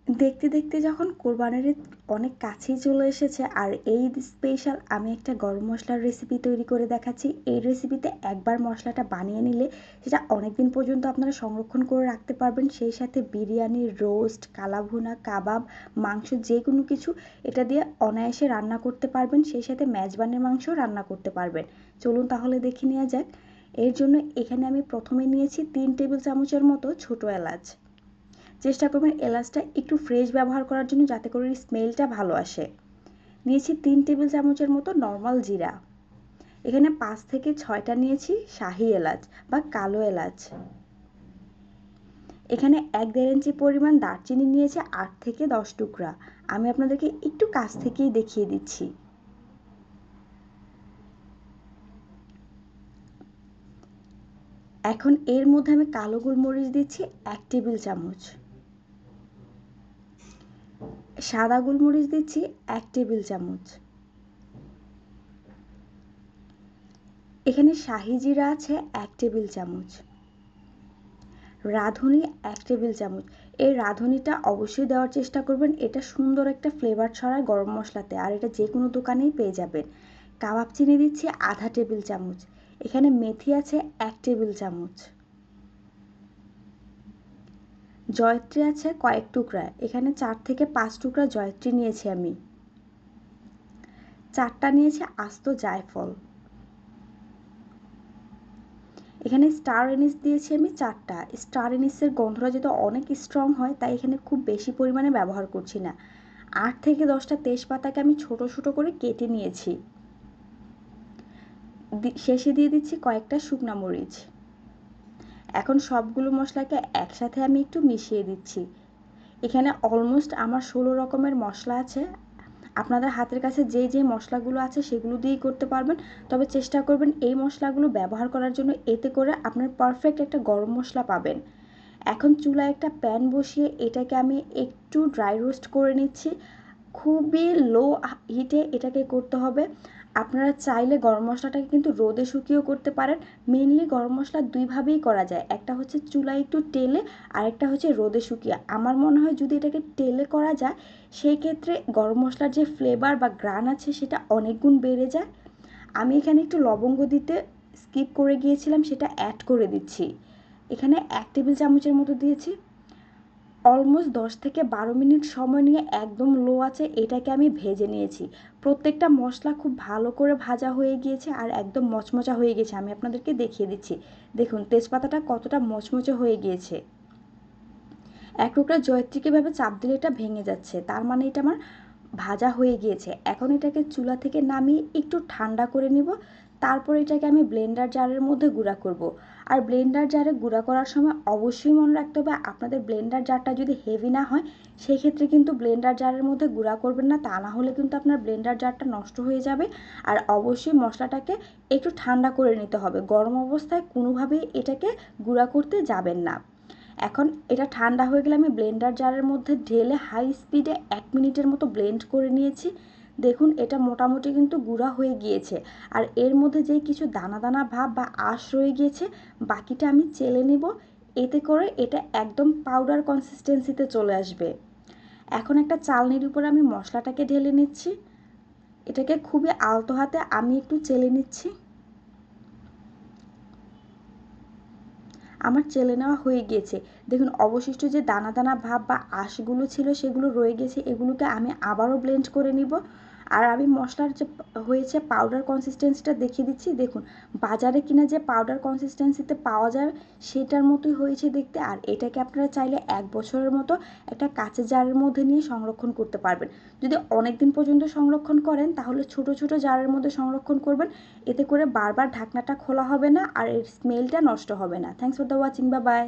দেখতে দেখতে যখন কোরবানির ঈদ অনেক কাছেই চলে এসেছে আর এই ঈদ স্পেশাল আমি একটা গরম মশলার রেসিপি তৈরি করে দেখাচ্ছি। এই রেসিপিতে একবার মশলাটা বানিয়ে নিলে সেটা অনেক দিন পর্যন্ত আপনারা সংরক্ষণ করে রাখতে পারবেন। সেই সাথে বিরিয়ানি, রোস্ট, কালাভুনা, কাবাব, মাংস যে কোনো কিছু এটা দিয়ে অনায়াসে রান্না করতে পারবেন। সেই সাথে মেজবানের মাংসও রান্না করতে পারবেন। চলুন তাহলে দেখে নেওয়া যাক। এর জন্য এখানে আমি প্রথমে নিয়েছি 3 টেবিল চামচের মতো ছোট এলাচ। চেষ্টা করবেন এলাচটা একটু ফ্রেশ ব্যবহার করার জন্য, যাতে করে স্মেলটা ভালো আসে। নিয়েছি 3 টেবিল চামচের মতো নর্মাল জিরা। এখানে 5 থেকে 6টা নিয়েছি শাহি এলাচ বা কালো এলাচ। এখানে 1-1.5 ইঞ্চি পরিমাণ দারচিনি নিয়েছি 8 থেকে 10 টুকরা। আমি আপনাদেরকে একটু কাছ থেকেই দেখিয়ে দিচ্ছি। এখন এর মধ্যে আমি কালো গোলমরিচ দিচ্ছি 1 টেবিল চামচ। সাদা গোলমরিচ দিচ্ছি 1 টেবিল চামচ। এখানে শাহি জিরা আছে 1 টেবিল চামচ। রাঁধুনি 1 টেবিল চামচ। এই রাঁধুনিটা অবশ্যই দেওয়ার চেষ্টা করবেন, এটা সুন্দর একটা ফ্লেভার ছড়ায় গরম মশলাতে, আর এটা যে কোনো দোকানেই পেয়ে যাবেন। কাবাব চিনি দিচ্ছি আধা টেবিল চামচ। এখানে মেথি আছে 1 টেবিল চামচ। জয়ত্রী আছে কয়েক টুকরা, এখানে 4 থেকে 5 টুকরা জয়ত্রী নিয়েছি আমি। 4টা নিয়েছি আস্ত জায়ফল। এখানে স্টার এনিস দিয়েছি আমি 4টা। স্টার এনিসের গন্ধটা যেহেতু অনেক স্ট্রং হয়, তাই এখানে খুব বেশি পরিমাণে ব্যবহার করছি না। 8 থেকে 10টা তেজপাতাকে আমি ছোট ছোট করে কেটে নিয়েছি। শেষে দিয়ে দিচ্ছি কয়েকটা শুকনা মরিচ। এখন সবগুলো মশলাকে একসাথে আমি একটু মিশিয়ে দিচ্ছি। এখানে অলমোস্ট আমার 16 রকমের মশলা আছে। আপনাদের হাতের কাছে যে মশলাগুলো আছে সেগুলো দিয়েই করতে পারবেন, তবে চেষ্টা করবেন এই মশলাগুলো ব্যবহার করার জন্য, এতে করে আপনার পারফেক্ট একটা গরম মশলা পাবেন। এখন চুলায় একটা প্যান বসিয়ে এটাকে আমি একটু ড্রাই রোস্ট করে নিচ্ছি। খুবই লো হিটে এটাকে করতে হবে। আপনারা চাইলে গরম মশলাটাকে কিন্তু রোদে শুকিয়েও করতে পারেন। মেনলি গরম মশলা দুইভাবেই করা যায়, একটা হচ্ছে চুলায় একটু টেলে, আরেকটা হচ্ছে রোদে শুকিয়ে। আমার মনে হয় যদি এটাকে টেলে করা যায়, সেই ক্ষেত্রে গরম মশলার যে ফ্লেভার বা গ্রান আছে সেটা অনেক গুণ বেড়ে যায়। আমি এখানে একটু লবঙ্গ দিতে স্কিপ করে গিয়েছিলাম, সেটা অ্যাড করে দিচ্ছি। এখানে 1 টেবিল চামচের মতো দিয়েছি। অলমোস্ট 10 থেকে 12 মিনিট সময় নিয়ে একদম লো আছে এটাকে আমি ভেজে নিয়েছি। প্রত্যেকটা মশলা খুব ভালো করে ভাজা হয়ে গিয়েছে আর একদম মচমচা হয়ে গেছে। আমি আপনাদেরকে দেখিয়ে দিচ্ছি। দেখুন তেজপাতাটা কতটা মচমচে হয়ে গিয়েছে। এক টুকরা জয়ত্রীকে ভাবে চাপ দিলে এটা ভেঙে যাচ্ছে, তার মানে এটা আমার ভাজা হয়ে গিয়েছে। এখন এটাকে চুলা থেকে নামিয়ে একটু ঠান্ডা করে নিব। তারপর এটাকে আমি ব্লেন্ডার জারের মধ্যে গুঁড়া করব। আর ব্লেন্ডার জারে গুঁড়া করার সময় অবশ্যই মনে রাখতে হবে, আপনাদের ব্লেন্ডার জারটা যদি হেভি না হয় সেই ক্ষেত্রে কিন্তু ব্লেন্ডার জারের মধ্যে গুঁড়া করবেন না, তা না হলে কিন্তু আপনার ব্লেন্ডার জারটা নষ্ট হয়ে যাবে। আর অবশ্যই মশলাটাকে একটু ঠান্ডা করে নিতে হবে, গরম অবস্থায় কোনোভাবেই এটাকে গুঁড়া করতে যাবেন না। এখন এটা ঠান্ডা হয়ে গেলে আমি ব্লেন্ডার জারের মধ্যে ঢেলে হাই স্পিডে 1 মিনিটের মতো ব্লেন্ড করে নিয়েছি। দেখুন এটা মোটামুটি কিন্তু গুঁড়া হয়ে গিয়েছে। আর এর মধ্যে যেই কিছু দানা দানা ভাব বা আঁশ রয়ে গিয়েছে, বাকিটা আমি চেলে নেব। এতে করে এটা একদম পাউডার কনসিস্টেন্সিতে চলে আসবে। এখন একটা চালনির উপরে আমি মশলাটাকে ঢেলে নিচ্ছি। এটাকে খুবই আলতো হাতে আমি একটু চেলে নিচ্ছি। আমার চেলে নেওয়া হয়ে গিয়েছে। দেখুন অবশিষ্ট যে দানা দানা ভাব বা আঁশগুলো ছিল সেগুলো রয়ে গেছে, এগুলোকে আমি আবারও ব্লেন্ড করে নিব। আর আমি মশলার যে হয়েছে পাউডার কনসিস্টেন্সিটা দেখিয়ে দিচ্ছি। দেখুন বাজারে কিনা যে পাউডার কনসিস্টেন্সিতে পাওয়া যায় সেটার মতোই হয়েছে দেখতে। আর এটাকে আপনারা চাইলে 1 বছরের মতো একটা কাঁচের জারের মধ্যে নিয়ে সংরক্ষণ করতে পারবেন। যদি অনেক দিন পর্যন্ত সংরক্ষণ করেন তাহলে ছোট ছোট জারের মধ্যে সংরক্ষণ করবেন, এতে করে বারবার ঢাকনাটা খোলা হবে না আর এর স্মেলটা নষ্ট হবে না। Thanks for the watching, bye bye.